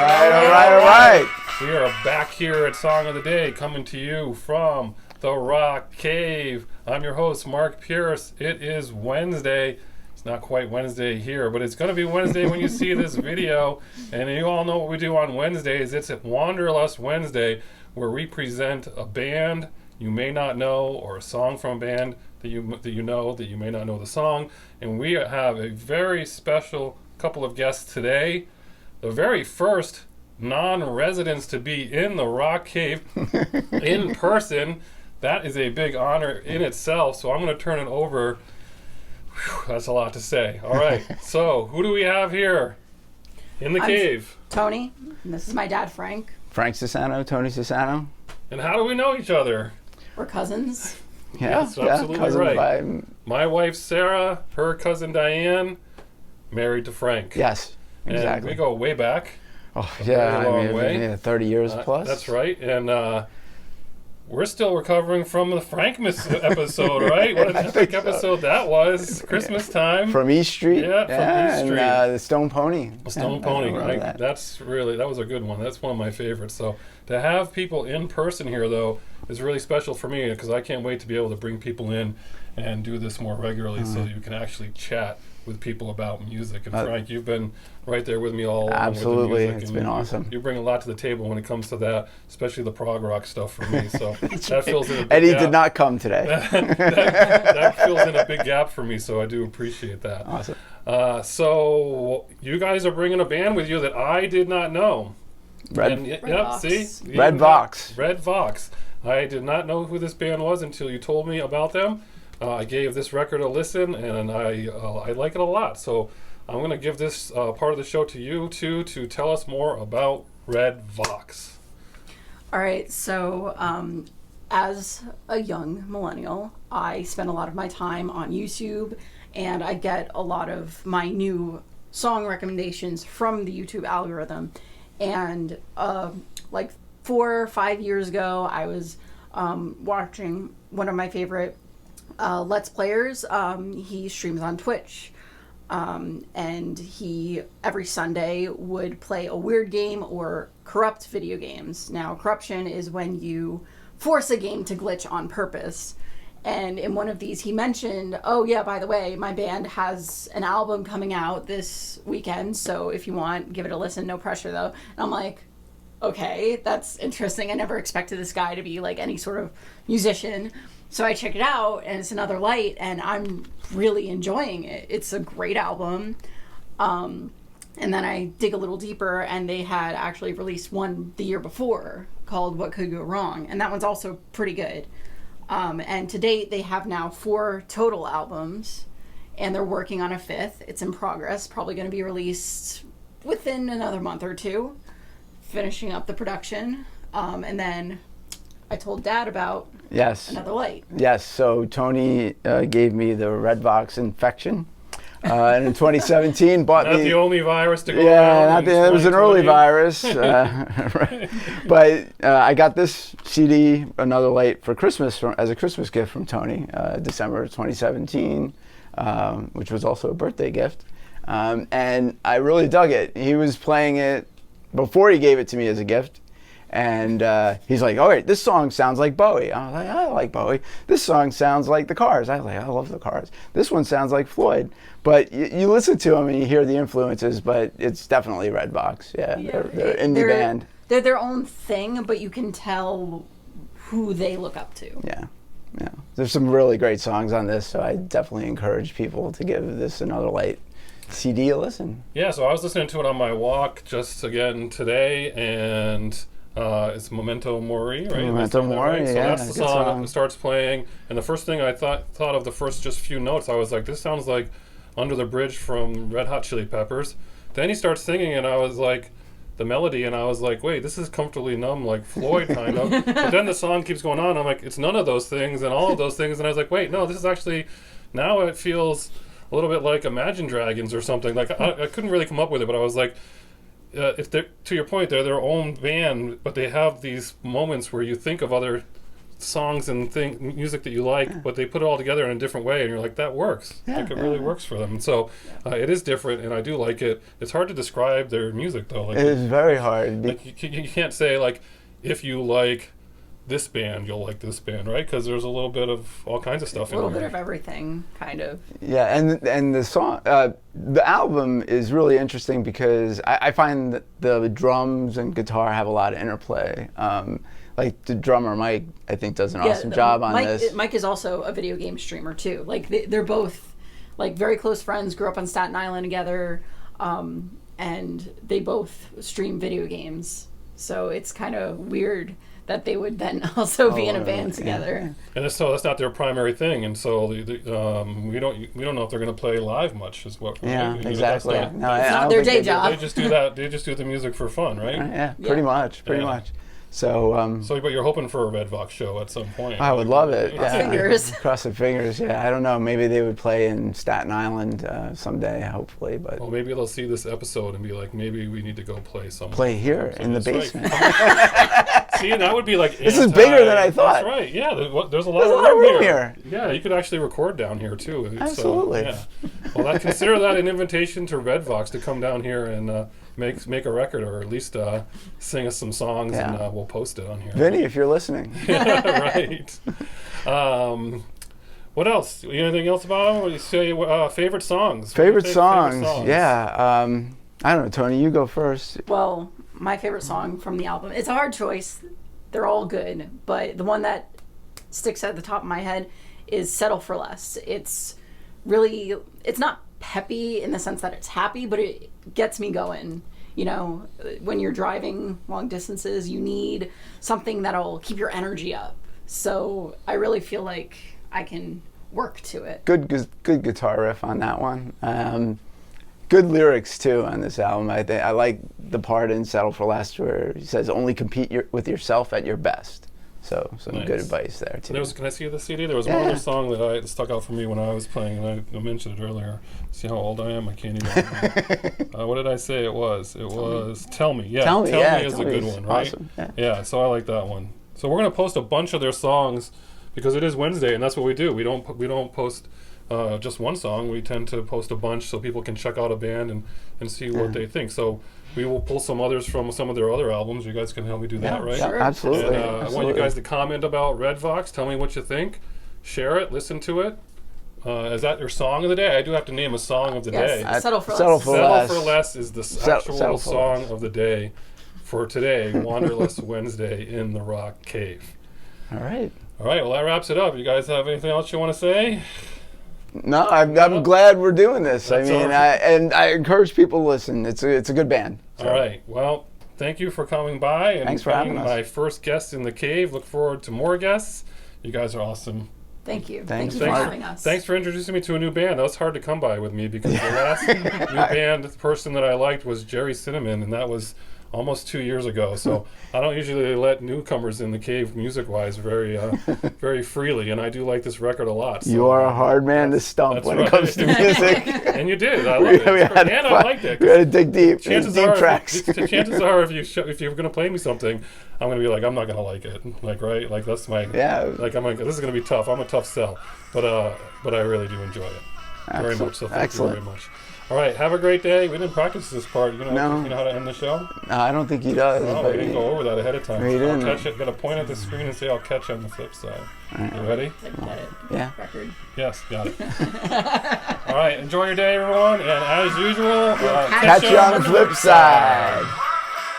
right. We are back here at Song of the Day, coming to you from the Rock Cave. I'm your host, Mark Pierce. It is Wednesday. It's not quite Wednesday here, but it's going to be Wednesday when you see this video. And you all know what we do on Wednesdays. It's Wanderlust Wednesday, where we present a band you may not know, or a song from a band that you know that you may not know the song. And we have a very special couple of guests today. The very first non-residents to be in the Rock Cave in person. That is a big honor in itself. So I'm going to turn it over. Whew, that's a lot to say. All right. So who do we have here in the cave? Toni. And this is my dad, Frank. Frank Sassano, Toni Sassano. And how do we know each other? We're cousins. Yes, absolutely right. By... My wife, Sarah, her cousin, Diane, married to Frank. Yes, exactly. And we go way back. Oh, yeah, long way. Yeah, 30 years plus. That's right. And we're still recovering from the Frankmas episode, right? What an epic episode that was. Christmas time. From East Street. Yeah, from East Street. And the Stone Pony. The Stone Pony. That was a good one. That's one of my favorites. So to have people in person here, though, is really special for me, because I can't wait to be able to bring people in and do this more regularly so you can actually chat with people about music. And Frank, you've been right there with me all along. Absolutely. With the music, it's been awesome. You bring a lot to the table when it comes to that, especially the prog rock stuff for me. So that fills in a big Eddie gap. did not come today. that fills in a big gap for me, so I do appreciate that. Awesome. So you guys are bringing a band with you that I did not know. Red Vox. See? Red Vox. Red Vox. I did not know who this band was until you told me about them. I gave this record a listen, and I like it a lot. So I'm going to give this part of the show to you two to tell us more about Red Vox. All right. So as a young millennial, I spend a lot of my time on YouTube, and I get a lot of my new song recommendations from the YouTube algorithm. And like 4 or 5 years ago, I was watching one of my favorite Let's Players. He streams on Twitch, and he every Sunday would play a weird game or corrupt video games. Now, corruption is when you force a game to glitch on purpose. And in one of these, he mentioned, oh yeah, by the way, my band has an album coming out this weekend, so if you want, give it a listen. No pressure, though. And I'm like, okay, that's interesting. I never expected this guy to be like any sort of musician. So I check it out, and it's Another Light, and I'm really enjoying it. It's a great album. And then I dig a little deeper, and they had actually released one the year before called What Could Go Wrong, and that one's also pretty good. And to date, they have now 4 total albums, and they're working on a 5th. It's in progress, probably going to be released within another month or 2, finishing up the production. And then I told Dad about Another Light. Yes, so Toni gave me the Red Vox infection. And in 2017, bought not me... the only virus to go around. Yeah, it was an early virus. Right. But I got this CD, Another Light, for Christmas as a Christmas gift from Toni, December 2017, which was also a birthday gift. And I really dug it. He was playing it before he gave it to me as a gift. And he's like, all right, this song sounds like Bowie. I was like, I like Bowie. This song sounds like the Cars. I was like, I love the Cars. This one sounds like Floyd. But you listen to them and you hear the influences, but it's definitely Red Vox. Yeah, they're an indie band. They're their own thing, but you can tell who they look up to. Yeah. There's some really great songs on this, so I definitely encourage people to give this Another Light CD a listen. Yeah, so I was listening to it on my walk just again today, and... it's Memento Mori, right? Memento Mori, right? So yeah. that's the song that starts playing, and the first thing I thought of the first just few notes, I was like, this sounds like Under the Bridge from Red Hot Chili Peppers. Then he starts singing, and I was like, the melody, and I was like, wait, this is Comfortably Numb, like Floyd, kind of. But then the song keeps going on, I'm like, it's none of those things and all of those things, and I was like, wait, no, this is actually, now it feels a little bit like Imagine Dragons or something. Like, I couldn't really come up with it, but I was like, if they're, to your point, they're their own band, but they have these moments where you think of other songs and music that you like, but they put it all together in a different way, and you're like, that works. Like it really works for them. And so it is different, and I do like it. It's hard to describe their music though. Like, it is very hard. Like you can't say like, if you like this band, you'll like this band, right? Because there's a little bit of all kinds of stuff in there. A little bit of everything, kind of. Yeah, and the song, the album is really interesting because I find that the drums and guitar have a lot of interplay. Like the drummer Mike, I think, does an awesome job on this. Mike is also a video game streamer too. Like they're both like very close friends. Grew up on Staten Island together, and they both stream video games. So it's kind of weird that they would then also be in a band together. And so that's not their primary thing, and so we don't know if they're going to play live much. Is what? Exactly. It's not their day job. They just do that. They just do the music for fun, right? Yeah, pretty much. So, but you're hoping for a Red Vox show at some point. I would love it. Cross fingers. Cross the fingers. Yeah, I don't know. Maybe they would play in Staten Island someday, hopefully. But well, maybe they'll see this episode and be like, maybe we need to go play somewhere. Play here in the basement. Right. See, and that would be like this is bigger than I thought. That's right. Yeah, there's a lot of room here. Yeah, you could actually record down here too. Absolutely. So, yeah. Well, consider that an invitation to Red Vox to come down here and make a record, or at least sing us some songs, and we'll post it on here. Vinny, if you're listening. Yeah, right. What else? Anything else about them? What do you say? Favorite songs? Favorite songs? Yeah. I don't know, Toni, you go first. Well, my favorite song from the album, it's a hard choice. They're all good, but the one that sticks at the top of my head is Settle for Less. It's really, it's not peppy in the sense that it's happy, but it gets me going. You know, when you're driving long distances, you need something that'll keep your energy up. So I really feel like I can work to it. Good guitar riff on that one. Good lyrics too on this album. I like the part in Settle for Less where he says, "Only compete with yourself at your best." So some good advice there too. Can I see the CD? There was one other song that stuck out for me when I was playing, and I mentioned it earlier. See how old I am? I can't even. What did I say it was? It was Tell Me. Yeah, Tell Me is a good one, right? Awesome. Yeah, so I like that one. So we're gonna post a bunch of their songs because it is Wednesday, and that's what we do. We don't post just one song. We tend to post a bunch so people can check out a band and see what they think. So we will pull some others from some of their other albums. You guys can help me do that, right? Sure. Absolutely. And, I want you guys to comment about Red Vox. Tell me what you think. Share it. Listen to it. Is that your song of the day? I do have to name a song of the day. Settle for Less. Settle for Less is the actual song of the day for today, Wanderlust Wednesday in the Rock Cave. All right. Well, that wraps it up. You guys have anything else you want to say? No, I'm glad we're doing this. I encourage people to listen. It's a good band. So. All right. Well, thank you for coming by and thanks for having us. My first guest in the cave. Look forward to more guests. You guys are awesome. Thank you. Thanks for having us. Thanks for introducing me to a new band. That was hard to come by with me because the last new band person that I liked was Jerry Cinnamon, and that was almost 2 years ago. So I don't usually let newcomers in the cave music-wise very freely, and I do like this record a lot. So, you are a hard man to stump when it comes to music. And you did. I loved it. And I liked it. We had to dig deep. Chances deep tracks. Chances are, if you're going to play me something, I'm going to be like, I'm not going to like it. Like, right? Like, that's my... Yeah. Like, I'm like, this is going to be tough. I'm a tough sell. But I really do enjoy it. Very much. So thank you very much. All right, have a great day. We didn't practice this part. You know how to end the show? No, I don't think he does. No, we didn't go over that ahead of time. We didn't. I'll catch it. Got to point at the screen and say, I'll catch you on the flip side. Right. You ready? Yeah. Record. Yes, got it. All right, enjoy your day, everyone. And as usual, catch you on the flip side.